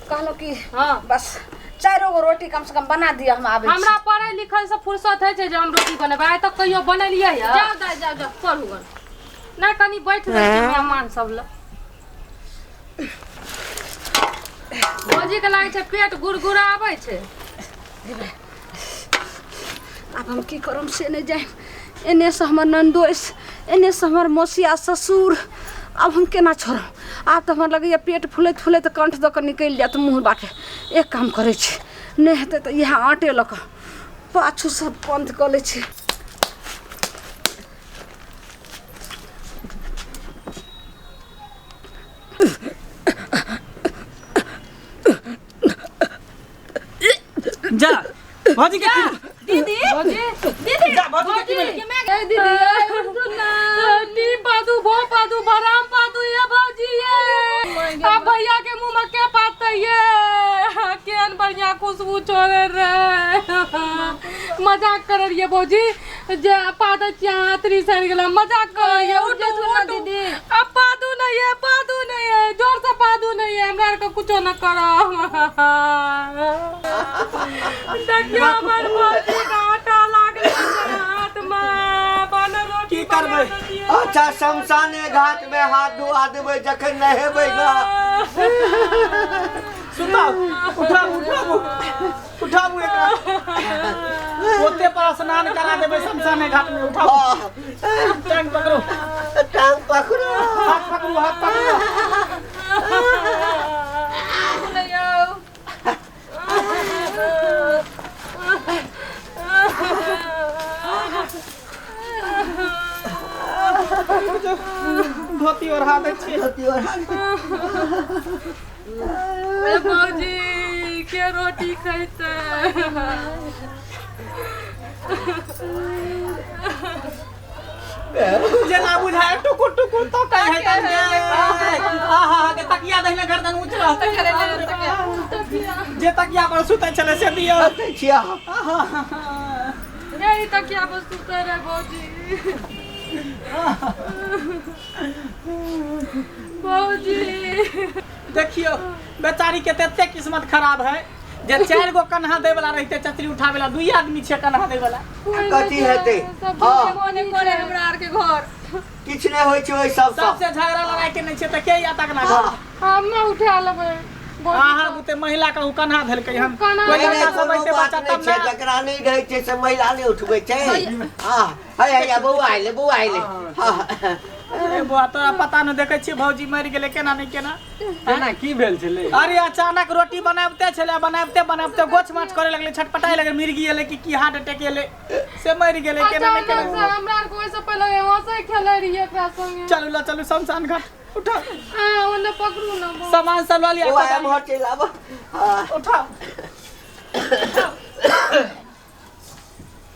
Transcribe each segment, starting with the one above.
कहलो कि हां बस 4 गो रोटी कम से कम बना दिया हम आबे हमरा पढ़े लिखल से फुर्सत है जे हम रोटी बनेबै आइ तक कहियो बनलियै है जाओ करू गन ना कनी बैठ रहै मेहमान सब ल भौजी के लागे छै पेट गुड़गुड़ा आबै छै अब हम की करम से नहीं जाए एने से हमर नंदोस एने से हमर मौसिया ससुर अब हम केना छोड़म आब तो हमर लगे पेट फुलैत फुलैत कंठ द के निकल जात मुंह बाटे एक काम करे छी नहीं हेते तो यहाँ आटे लक पाछू सब बंद कर ले छी जा भौजी के दीदी दीदी जा भौजी के दीदी सुनना नी पादू भो पादू बराम पादू ये भौजी ये अब भैया के मुंह में के पाते ये केन बढ़िया खुशबू छोड़े रे मजाक कर रही है भौजी जे पादे चातरी सर गेला मजाक कर रही है उठ सुनना दीदी अब पादू नहीं है जोर से पादू नहीं है हमरा के कुछ न करो देखियो हमर भौजी काटा लागल हाथ में बन रोटी की करबै अच्छा शमशाने घाट में हाथ धुआ देबै जखन नहेबै ना सुताओ उठाबू एकरा ओते पर स्नान करा देबै शमशाने घाट में उठाओ टांग पकड़ो टांग पकड़ो हाथ पकड़ो धोती और हाथ अच्छी भौजी के रोटी खैते जना बुझाए टुकुर तो कहीं है आहा के तकिया दहिने गर्दन ऊंच रहते जे तकिया पर सुते चले से दियो देखिया यही तकिया पर सुते रे भौजी भौजी देखियो बेचारी के तते किस्मत खराब है जे 4 गो कन्हा दे वाला रहते छतरी उठावे वाला 2 आदमी छे कन्हा दे वाला कथी हेते मोने करे हमरा आर के घर किछ नै होय छै ओइ सब सबसे झगड़ा लड़ाई के नै छै त के या तक ना घर हम ना उठा लेबै आहा बुते महिला का कन्हा धल के हम कोई लड़का सब ऐसे बच्चा तब ना जकरा नै रहै छै से महिला नै उठबै छै हां हे बौआ आइले हां अरे बुआ तोरा पता न देखे छी भौजी मर गेले केना नहीं केना की भेल छले अरे अचानक रोटी बनाबते छले बनाबते गोछ माछ करे लगले छटपटाई लगे मिर्गी एले की हार्ट अटैक एले से मर गेले केना नहीं केना हमरा आर कोई से पहले हंसे खेले रहिए एकरा संगे चलू शमशान घाट उठा ओने पकड़ू ना सामान सब ल लिया ओ आया मोर चल आब उठा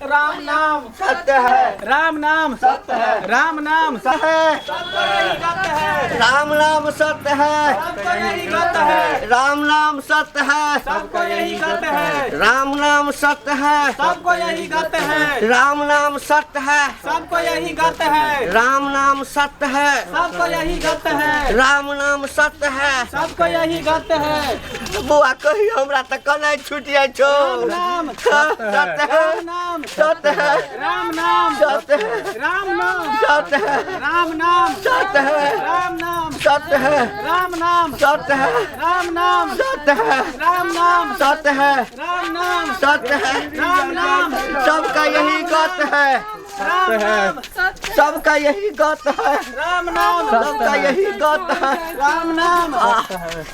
राम नाम सत्य है राम नाम सत्य है राम नाम सत्य है सबको यही गाते हैं राम नाम सत्य है सबको यही गाते हैं राम नाम सत्य है सबको यही गाते हैं राम नाम सत्य है सबको यही गाते हैं राम नाम सत्य है सबको यही गाते हैं राम नाम सत्य है सबको यही गाते हैं राम नाम सत्य है सबको यही गाते हैं बुआ कही हमरा त कनै छुटिया छौ राम सत्य है नाम सत्य है राम नाम सत्य है राम नाम सत्य है राम नाम सत्य है राम नाम सत्य है राम नाम सत्य है राम नाम सत्य है राम नाम सत्य है राम नाम सत्य है राम नाम सबका यही गत है राम नाम सबका यही गत है राम नाम सबका यही गत है राम नाम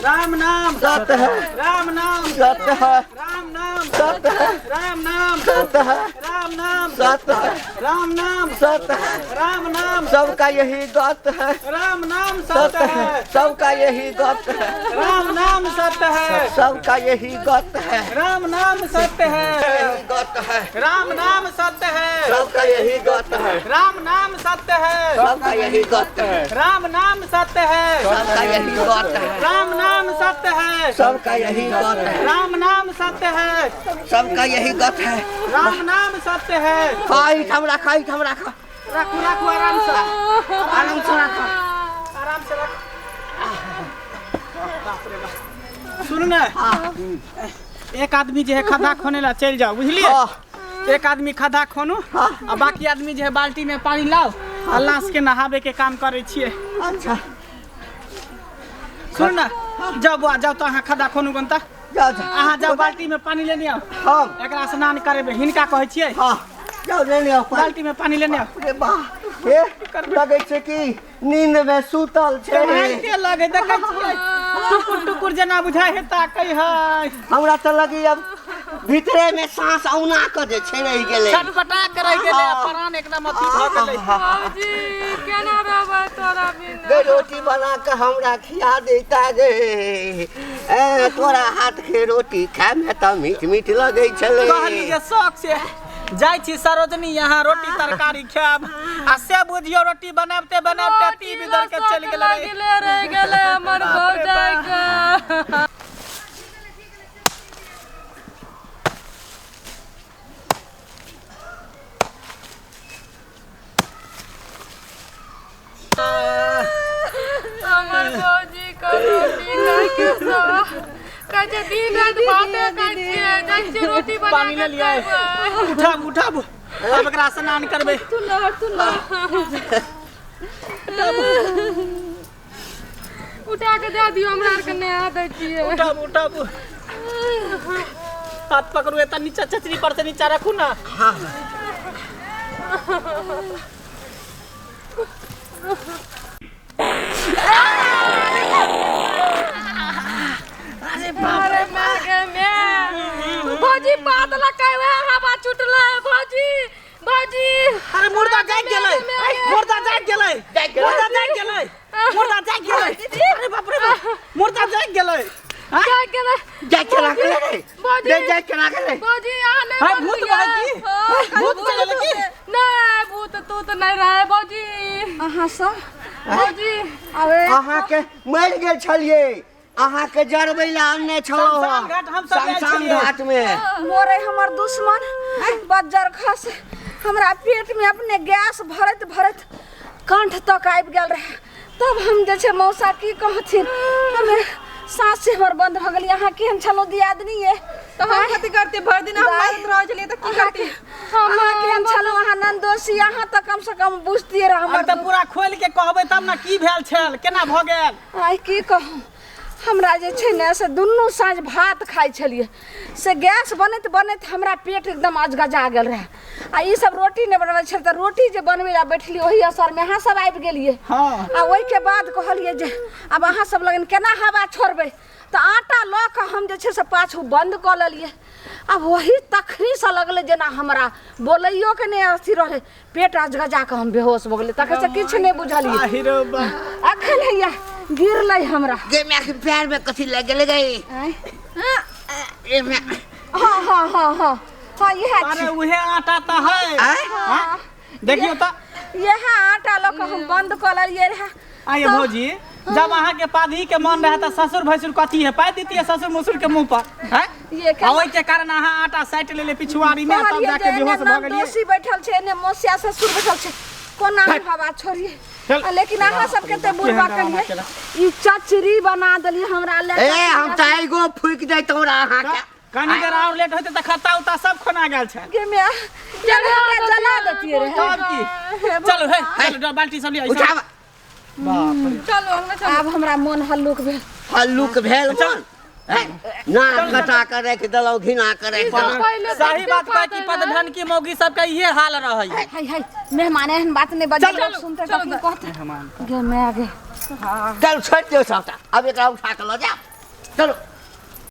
राम नाम सत्य है राम नाम सत्य है राम नाम सत्य है राम नाम सत्य है राम नाम सत्य है राम नाम सत्य है राम नाम सबका यही गत है राम नाम सत्य है सबका यही गत है राम नाम सत्य है सबका यही गत है राम नाम सत्य है यही गत है राम नाम सत्य है सबका यही गत है राम नाम सत्य है सबका यही गत है राम नाम सत्य है सबका यही गत है राम नाम सत्य है सबका यही गत है राम नाम सत्य है सबका यही गत है राम नाम सत्य है खाई हमरा रखो आराम से रखो आराम से रख सुनू ना एक आदमी जो है खड्डा खोने ला चल जाओ बुझलिए एक आदमी खड्डा खोनू और बाकी आदमी जो है बाल्टी में पानी लाओ और लाश के नहावे के काम करे छिए अच्छा सुन ना जाओ बुआ जाओ तो अहाँ खड्डा खोनू बनता जाओ अहाँ जाओ बाल्टी में पानी लेने आओ हम एकरा स्नान करेबे हिनका कहै छियै हाँ जाओ लेने आओ बाल्टी में पानी लेने आओ अरे वाह ये लगे छे कि नींद में सुतल छे के लगे देखै छियै टुकुर टुकुर जना बुझाय है ताकै है हमरा तो लगी अब भीतरे में सांस औना के जे छे रह गेले छटपटा के रह गेले प्राण एकदम अथी भ गेले बाबूजी केना रहबै तोरा बिना गे रोटी बना के हमरा खिया देता गे ए तोरा हाथ के रोटी खाए में तो मीठ मीठ लगे छले कहली जे शौक से जाय छी सरोजनी यहाँ रोटी तरकारी खाब आ से बुझियो रोटी बनाबते बनाबते टीवी दर के चल गेले रह गेले हमर भौजाई के हमर भौजी का रोटी नहीं के सो काजे दिन रात भाते खाइ छियै जाइ छियै रोटी बना पानी ले लिया उठाब उठाब अब एकरा स्नान करबे तू ल उठा के दे दियो हमरा आर के नहा दै छियै उठाब उठाब हाथ पकड़ू एता नीचा छतरी पर से नीचा रखू ना अरे मार के मैं भौजी बात लकै हवा छुटले भौजी भौजी अरे मुर्दा जाग गेलै मुर्दा जाग गेलै मुर्दा जाग गेलै मुर्दा जाग गेलै अरे बाप रे बाप मुर्दा जाग गेलै जाग गेलै जाग चला के रे भौजी दे जाग चला के रे भौजी यहाँ नहीं हाय भूत भाई की भूत चले लगी नहीं भूत तू तो नहीं रहे भौजी अहाँ सब भौजी अबे अहाँ के मर गेल छलिए अहाँ के जरबै ला आनने छलो शमशान घाट हम सब जाइ शमशान छलियै। घाट में मोरे हमर दुश्मन बज्जर खस हमरा पेट में अपने गैस भरत भरत कंठ तक आबि गेल रहे तब हम जे छै मौसा की कहथिन हमे सांस से हमर बंद भ गेल अहाँ केहन छलो दियादनी ये तो हम कथि करते भर दिन हम मारत रह छलिए त की करती अहाँ केहन छलो अहाँ नंदोसी अहाँ तऽ कम से कम बुझतियै रह हम हमर त पूरा खोल के कहबै तब ना की भेल छल केना भ गेल आइ की कहूँ हमरा जे छै ने से दुनू साँझ भात खाइ छलिए से गैस बनैत बनैत हमरा पेट एकदम अजगजा गेल रहे आ ई सब रोटी नहि बनबै छल तऽ रोटी जे बनबै ला बैठली ओही असरमे अहाँ सब आबि गेलिए हाँ आ ओहिके बाद कहलिए जे अब अहाँ सब लगन केना हवा छोड़बै तऽ आटा लऽ कऽ हम जे छै से पाछू बंद कऽ लेलिए अब वही तखनी से लगले जेना हमरा बोलैयो के नहि अथी रहे पेट अजगजा के हम बेहोश भ गेलिए तखन से किछु नहि बुझलिए आहिरो बा अखन हैया गिरलै हमरा गे मैं के पैर में कथि लग गेल गई आँय? ए मैं हाँ हाँ हाँ हाँ हाँ यह अरे उहे आटा त है आय देखियो त यह आटा लऽ कऽ हम बंद कऽ लेलिए रहे आइए भौजी जब अहाँ के पादी के मन रहे त ससुर भैसुर कथी है पाइ दीतिए ससुर मसुर के मुंह पर हैं ये आ ओइ के कारण अहाँ आटा साइट लेले पिछुआरी में तब जाके बेहोश भ गेलिए दोषी बैठल छै ने मोसिया ससुर बैठल छै कोना हम हवा छोड़िए चल। लेकिन अहाँ सबके ते बुढ़बा कलिए ई चचरी बना देलिए हमरा ले ए हम त एगो फूक दे तोरा अहाँ के कनी देर और लेट होते त खाता उता सब खोना गेल छै के मैं जला देतिए रहे तब की चलो हे चलो बाल्टी सब ले उठा बाप रे चलो हम चलो आब हमरा मन हल्लुक भेल हल्लुक भेल मन ना कटा के रख देलौ घिना के रख देलौ सही बात कह की पदधन की मौगी सब का ये हाल रहै हाय हाय मेहमान एहन बात नहीं बजे चलो, लोग सुनते तो की कहते गे मैं आगे चल छोड़ दो सबटा अब एकरा उठा के ल जा चलो